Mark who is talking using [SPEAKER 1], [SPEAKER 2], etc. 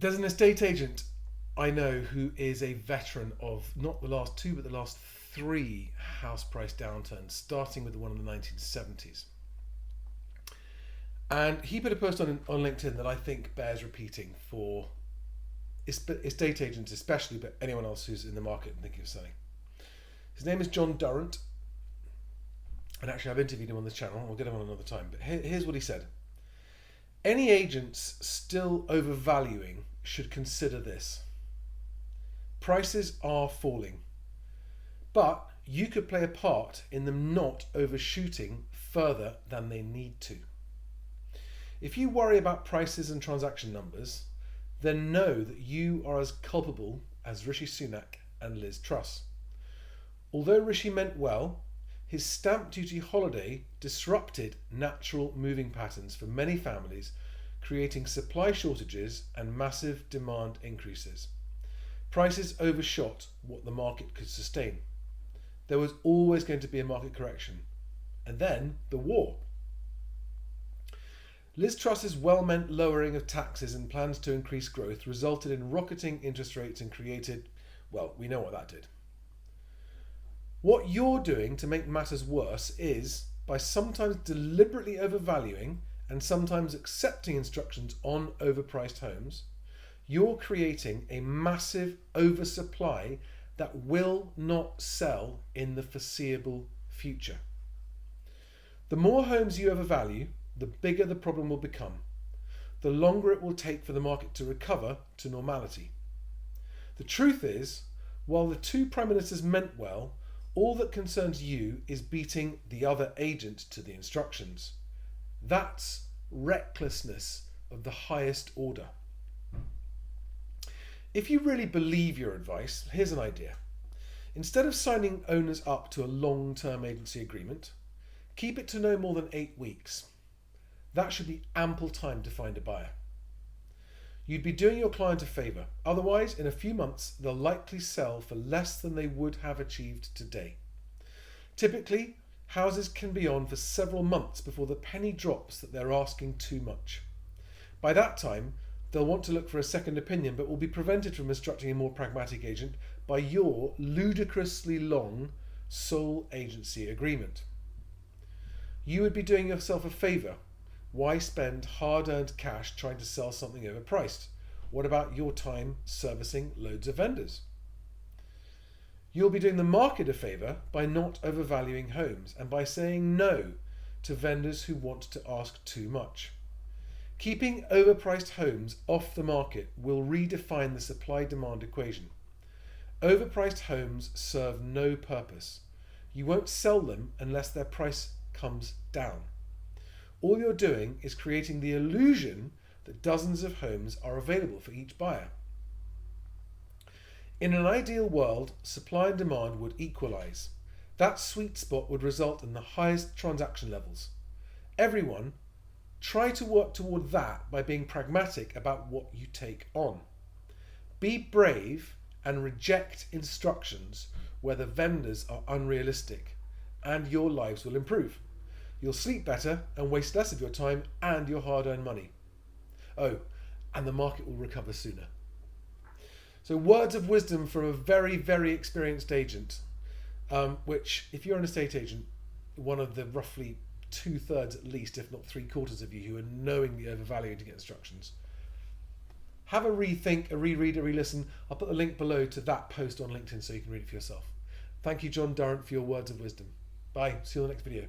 [SPEAKER 1] There's an estate agent I know who is a veteran of not the last two, but the last three house price downturns, starting with the one in the 1970s. And he put a post on LinkedIn that I think bears repeating for estate agents especially, but anyone else who's in the market and thinking of selling. His name is John Durrant, and actually I've interviewed him on this channel. We'll get him on another time. But here's what he said. Any agents still overvaluing should consider this. Prices are falling, but you could play a part in them not overshooting further than they need to. If you worry about prices and transaction numbers, then know that you are as culpable as Rishi Sunak and Liz Truss. Although Rishi meant well, his stamp duty holiday disrupted natural moving patterns for many families, creating supply shortages and massive demand increases. Prices overshot what the market could sustain. There was always going to be a market correction. And then the war. Liz Truss's well-meant lowering of taxes and plans to increase growth resulted in rocketing interest rates and created, well, we know what that did. What you're doing to make matters worse is, by sometimes deliberately overvaluing and sometimes accepting instructions on overpriced homes, you're creating a massive oversupply that will not sell in the foreseeable future. The more homes you overvalue, the bigger the problem will become. The longer it will take for the market to recover to normality. The truth is, while the two prime ministers meant well, all that concerns you is beating the other agent to the instructions. That's recklessness of the highest order. If you really believe your advice, here's an idea. Instead of signing owners up to a long-term agency agreement, keep it to no more than 8 weeks. That should be ample time to find a buyer. You'd be doing your client a favour. Otherwise, in a few months, they'll likely sell for less than they would have achieved today. Typically, houses can be on for several months before the penny drops that they're asking too much. By that time, they'll want to look for a second opinion, but will be prevented from instructing a more pragmatic agent by your ludicrously long sole agency agreement. You would be doing yourself a favour. Why spend hard-earned cash trying to sell something overpriced? What about your time servicing loads of vendors? You'll be doing the market a favour by not overvaluing homes and by saying no to vendors who want to ask too much. Keeping overpriced homes off the market will redefine the supply-demand equation. Overpriced homes serve no purpose. You won't sell them unless their price comes down. All you're doing is creating the illusion that dozens of homes are available for each buyer. In an ideal world, supply and demand would equalise. That sweet spot would result in the highest transaction levels. Everyone, try to work toward that by being pragmatic about what you take on. Be brave and reject instructions where the vendors are unrealistic, and your lives will improve. You'll sleep better and waste less of your time and your hard-earned money. Oh, and the market will recover sooner. So words of wisdom from a very, very experienced agent, which, if you're an estate agent, one of the roughly 2/3 at least, if not 3/4 of you who are knowingly overvaluing to get instructions, have a rethink, a reread, a re-listen. I'll put the link below to that post on LinkedIn so you can read it for yourself. Thank you, John Durrant, for your words of wisdom. Bye. See you on the next video.